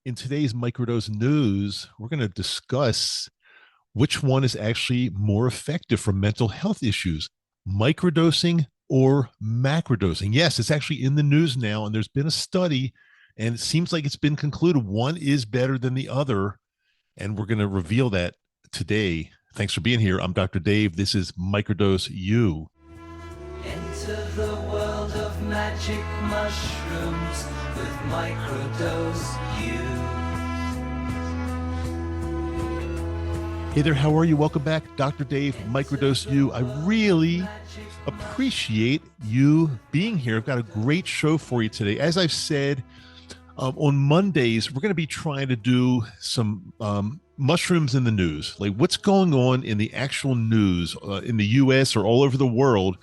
In today's Microdose news, we're going to discuss which one is actually more effective for mental health issues, microdosing or macrodosing. Yes, it's actually in the news now, and there's been a study, and it seems like it's been concluded one is better than the other. And we're going to reveal that today. Thanks for being here. I'm Dr. Dave. This is Microdose U. Enter the world of magic mushrooms with Microdose U. Hey there, how are you? Welcome back. Dr. Dave, Microdose U. I really appreciate you being here. I've got a great show for you today. As I've said, on Mondays, we're going to be trying to do some mushrooms in the news, like what's going on in the actual news in the U.S. or all over the world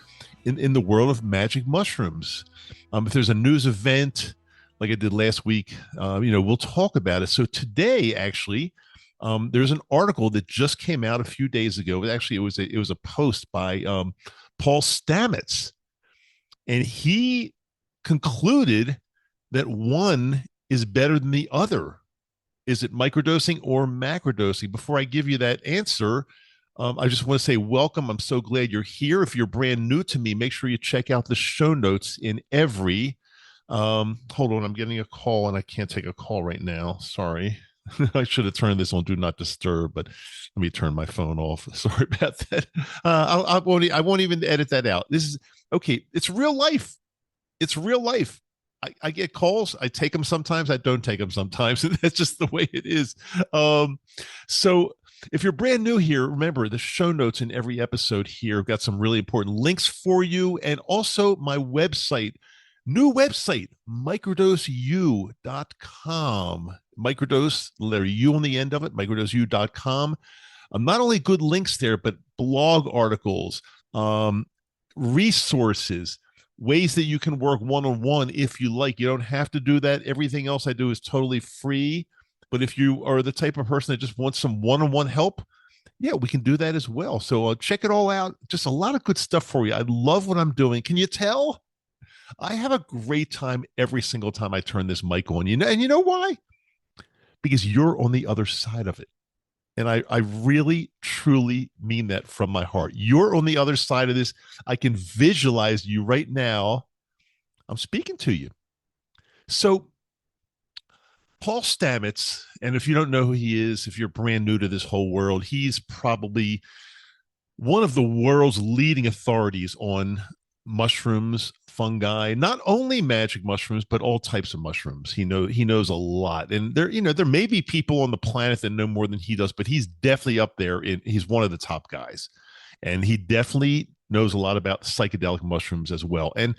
in the world of magic mushrooms. If there's a news event like I did last week, we'll talk about it. So today, actually, there's an article that just came out a few days ago. Actually, it was a post by Paul Stamets, and he concluded that one is better than the other. Is it microdosing or macrodosing? Before I give you that answer, I just want to say welcome. I'm so glad you're here. If you're brand new to me, make sure you check out the show notes in every. Hold on, I'm getting a call and I can't take a call right now. Sorry. I should have turned this on do not disturb, but let me turn my phone off. Sorry about that. I won't even edit that out. This is okay. It's real life. It's real life. I get calls. I take them sometimes. I don't take them sometimes. That's just the way it is. So if you're brand new here, remember the show notes in every episode here. I've got some really important links for you. And also my website, new website, microdoseu.com. Microdose, letter U on the end of it, microdoseu.com. Not only good links there, but blog articles, resources, ways that you can work one-on-one if you like. You don't have to do that. Everything else I do is totally free. But if you are the type of person that just wants some one-on-one help, yeah, we can do that as well. So check it all out. Just a lot of good stuff for you. I love what I'm doing. Can you tell? I have a great time every single time I turn this mic on. And you know why? Because you're on the other side of it. And I really, truly mean that from my heart. You're on the other side of this. I can visualize you right now. I'm speaking to you. So, Paul Stamets, and if you don't know who he is, if you're brand new to this whole world, he's probably one of the world's leading authorities on mushrooms, fungi, not only magic mushrooms, but all types of mushrooms. He knows a lot. And there may be people on the planet that know more than he does, but he's definitely up there. He's one of the top guys. And he definitely knows a lot about psychedelic mushrooms as well. And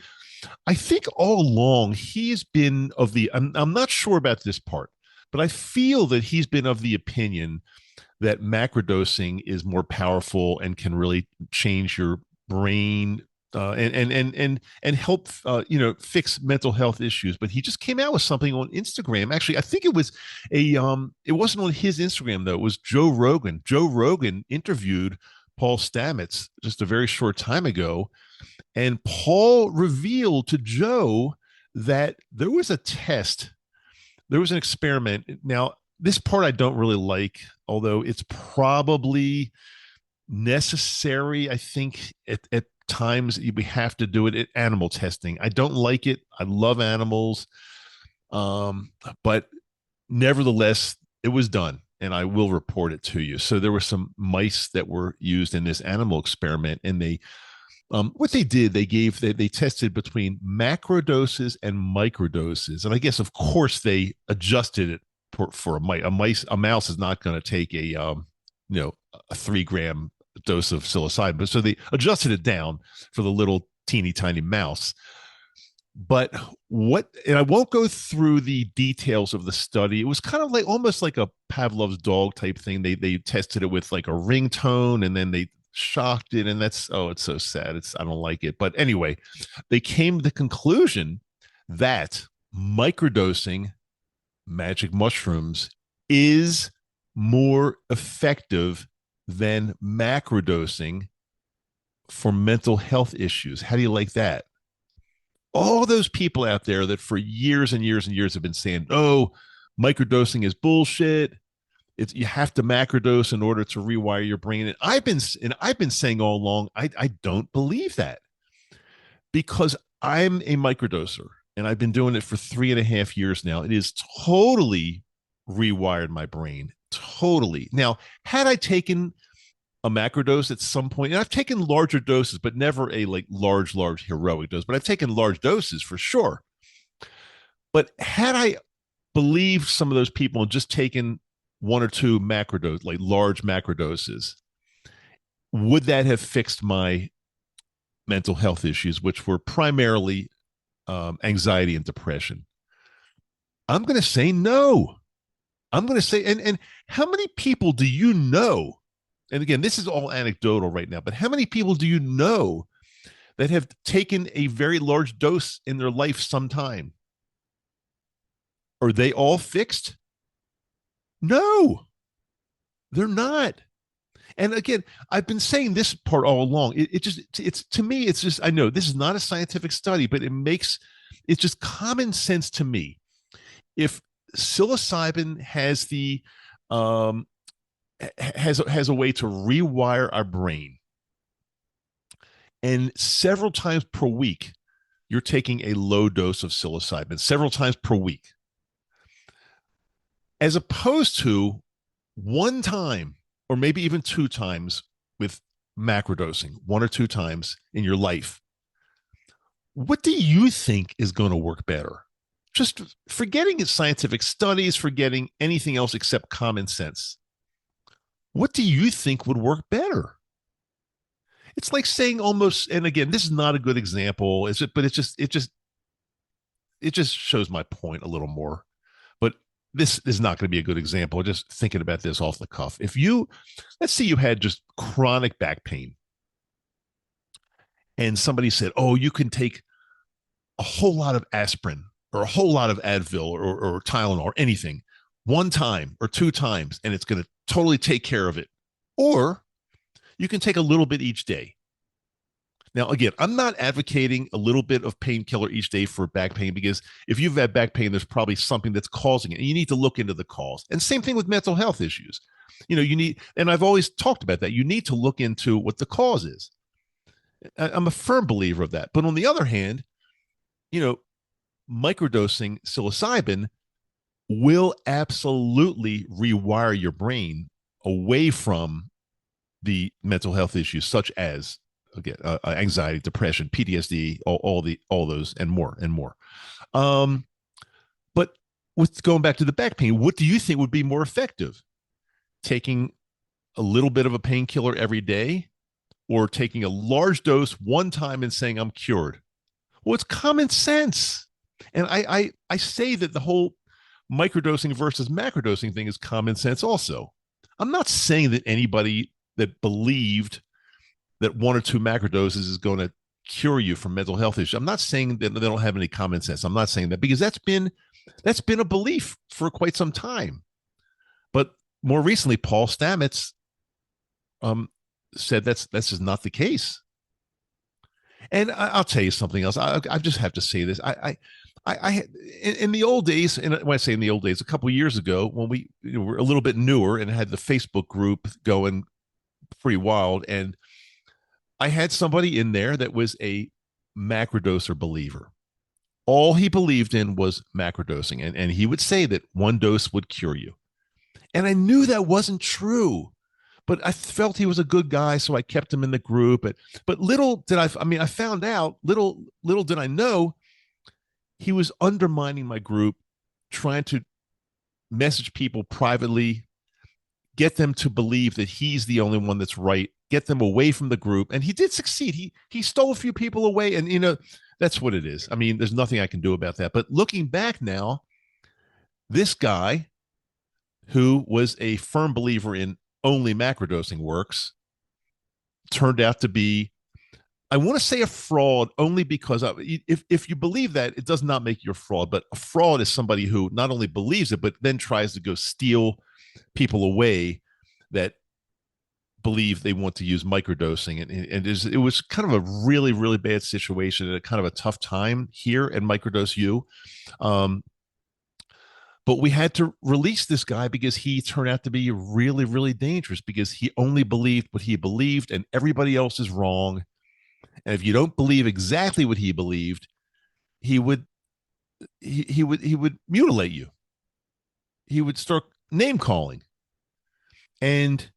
I think all along he's been I'm not sure about this part, but I feel that he's been of the opinion that macrodosing is more powerful and can really change your brain and help fix mental health issues. But he just came out with something on Instagram. Actually, I think it was it wasn't on his Instagram though. It was Joe Rogan. Joe Rogan interviewed Paul Stamets just a very short time ago, and Paul revealed to Joe that there was a test, there was an experiment. Now, this part I don't really like, although it's probably necessary. I think at times we have to do it at animal testing. I don't like it. I love animals. But nevertheless, it was done and I will report it to you. So there were some mice that were used in this animal experiment, and they what they did, they tested between macro doses and microdoses. And I guess, of course, they adjusted it for a mouse is not going to take a 3-gram dose of psilocybin. So they adjusted it down for the little teeny tiny mouse. But and I won't go through the details of the study. It was kind of like almost like a Pavlov's dog type thing. They tested it with like a ringtone, and then they shocked it. And it's so sad. I don't like it. But anyway, they came to the conclusion that microdosing magic mushrooms is more effective than macrodosing for mental health issues. How do you like that? All those people out there that for years and years and years have been saying, oh, Microdosing is bullshit. It's you have to macrodose in order to rewire your brain. And I've been saying all along, I don't believe that because I'm a microdoser and I've been doing it for 3.5 years now. It is totally rewired my brain. Totally. Now, had I taken a macrodose at some point, and I've taken larger doses, but never a like large heroic dose, but I've taken large doses for sure. But had I believed some of those people and just taken one or two macrodose, like large macrodoses, would that have fixed my mental health issues, which were primarily anxiety and depression? I'm going to say no. I'm going to say, and how many people do you know? And again, this is all anecdotal right now, but how many people do you know that have taken a very large dose in their life sometime? Are they all fixed? No, they're not. And again, I've been saying this part all along. It's to me, it's just, I know this is not a scientific study, but it's just common sense to me. If psilocybin has has a way to rewire our brain, and several times per week, you're taking a low dose of psilocybin several times per week, as opposed to one time or maybe even two times with macrodosing, one or two times in your life. What do you think is going to work better? Just forgetting scientific studies, forgetting anything else except common sense. What do you think would work better? It's like saying almost, and again, this is not a good example, is it? But it just shows my point a little more. But this is not going to be a good example. Just thinking about this off the cuff. If you, let's say you had just chronic back pain, and somebody said, "Oh, you can take a whole lot of aspirin or a whole lot of Advil or Tylenol or anything one time or two times, and it's going to totally take care of it." Or you can take a little bit each day. Now, again, I'm not advocating a little bit of painkiller each day for back pain, because if you've had back pain, there's probably something that's causing it. And you need to look into the cause. And same thing with mental health issues. You know, you need, and I've always talked about that, you need to look into what the cause is. I'm a firm believer of that. But on the other hand, you know, microdosing psilocybin will absolutely rewire your brain away from the mental health issues such as, again, anxiety, depression, PTSD, all those and more and more. But with going back to the back pain, what do you think would be more effective? Taking a little bit of a painkiller every day, or taking a large dose one time and saying I'm cured? Well, it's common sense. And I say that the whole microdosing versus macrodosing thing is common sense also. I'm not saying that anybody that believed that one or two macrodoses is going to cure you from mental health issues, I'm not saying that they don't have any common sense. I'm not saying that, because that's been a belief for quite some time. But more recently, Paul Stamets said this is not the case. And I'll tell you something else. I just have to say this. I in the old days, and when I say in the old days, a couple of years ago, when we were a little bit newer and had the Facebook group going pretty wild, and I had somebody in there that was a macrodoser believer. All he believed in was macrodosing, and he would say that one dose would cure you. And I knew that wasn't true, but I felt he was a good guy, so I kept him in the group. But little did I found out, little did I know, he was undermining my group, trying to message people privately, get them to believe that he's the only one that's right, get them away from the group. And he did succeed. He stole a few people away, and that's what it is. I mean, there's nothing I can do about that. But looking back now, this guy, who was a firm believer in only macrodosing works, turned out to be, I want to say, a fraud, only because if you believe that, it does not make you a fraud. But a fraud is somebody who not only believes it, but then tries to go steal people away that believe they want to use microdosing. And it was kind of a really, really bad situation at a kind of a tough time here at Microdose U. But we had to release this guy because he turned out to be really, really dangerous because he only believed what he believed and everybody else is wrong. And if you don't believe exactly what he believed, he would he would mutilate you. He would start name calling. And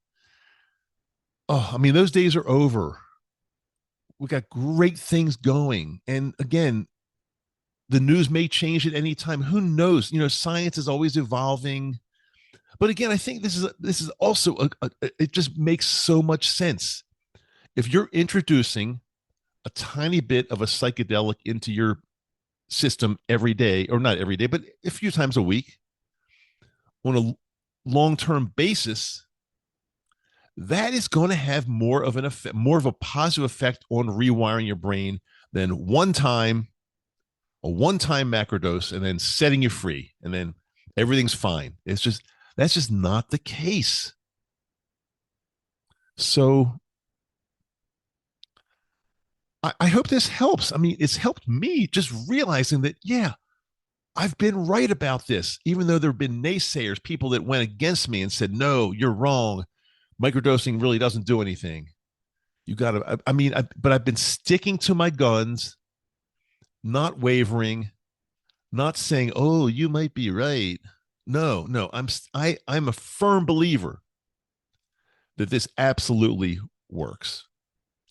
oh, I mean, those days are over. We got great things going. And again, the news may change at any time. Who knows? Science is always evolving. But again, I think this is also it just makes so much sense. If you're introducing a tiny bit of a psychedelic into your system every day, or not every day, but a few times a week on a long-term basis, that is going to have more of an effect, more of a positive effect on rewiring your brain than a one-time macrodose and then setting you free and then everything's fine. That's just not the case. So I hope this helps. I mean, it's helped me just realizing that, yeah, I've been right about this, even though there have been naysayers, people that went against me and said, no, you're wrong. Microdosing really doesn't do anything. You got to, but I've been sticking to my guns, not wavering, not saying, oh, you might be right. No, I'm a firm believer that this absolutely works.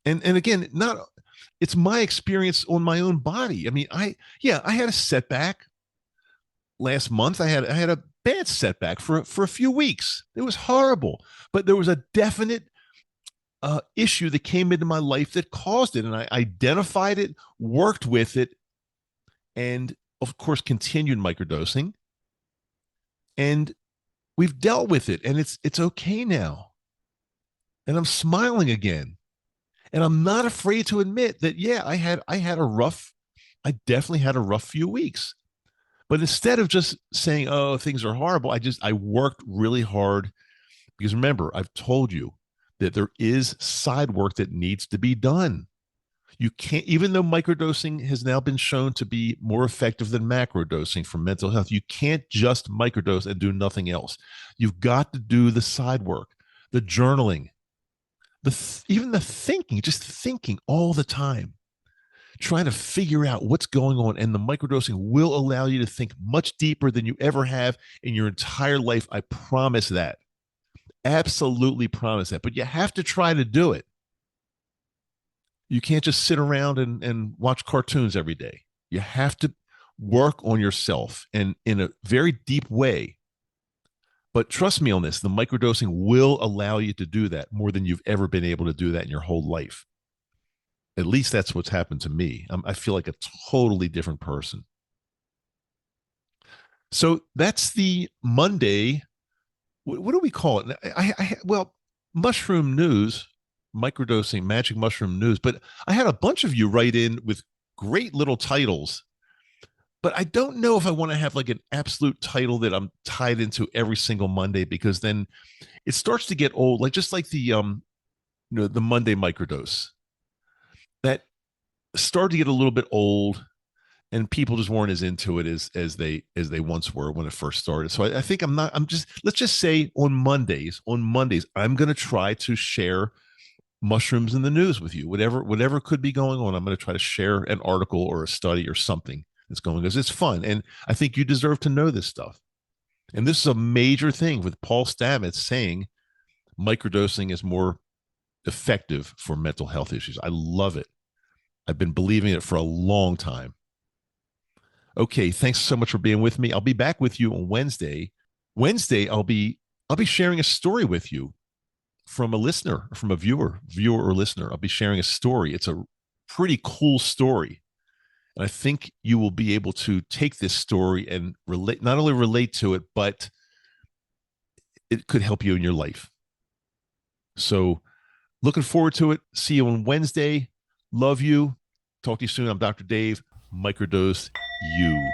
And again, it's my experience on my own body. I mean, I had a setback last month. I had a bad setback for a few weeks. It was horrible, but there was a definite issue that came into my life that caused it, and I identified it, worked with it, and of course continued microdosing. And we've dealt with it, and it's okay now. And I'm smiling again. And I'm not afraid to admit that, yeah, I definitely had a rough few weeks. But instead of just saying, oh, things are horrible, I worked really hard because remember, I've told you that there is side work that needs to be done. You can't, even though microdosing has now been shown to be more effective than macrodosing for mental health, you can't just microdose and do nothing else. You've got to do the side work, the journaling, even the thinking, just thinking all the time, trying to figure out what's going on. And the microdosing will allow you to think much deeper than you ever have in your entire life. I promise that. Absolutely promise that. But you have to try to do it. You can't just sit around and watch cartoons every day. You have to work on yourself and in a very deep way. But trust me on this, the microdosing will allow you to do that more than you've ever been able to do that in your whole life. At least that's what's happened to me. I feel like a totally different person. So that's the Monday. What do we call it? Well, mushroom news, microdosing, magic mushroom news. But I had a bunch of you write in with great little titles. But I don't know if I want to have like an absolute title that I'm tied into every single Monday, because then it starts to get old, like just like the the Monday microdose. That started to get a little bit old, and people just weren't as into it as they once were when it first started. So I think let's just say on Mondays, I'm going to try to share mushrooms in the news with you. Whatever could be going on, I'm going to try to share an article or a study or something that's going on, because it's fun. And I think you deserve to know this stuff. And this is a major thing with Paul Stamets saying microdosing is more effective for mental health issues. I love it. I've been believing it for a long time. Okay, thanks so much for being with me. I'll be back with you on Wednesday. I'll be sharing a story with you from a listener, from a viewer or listener. I'll be sharing a story. It's a pretty cool story. And I think you will be able to take this story and not only relate to it, but it could help you in your life. So looking forward to it. See you on Wednesday. Love you. Talk to you soon. I'm Dr. Dave. Microdose U.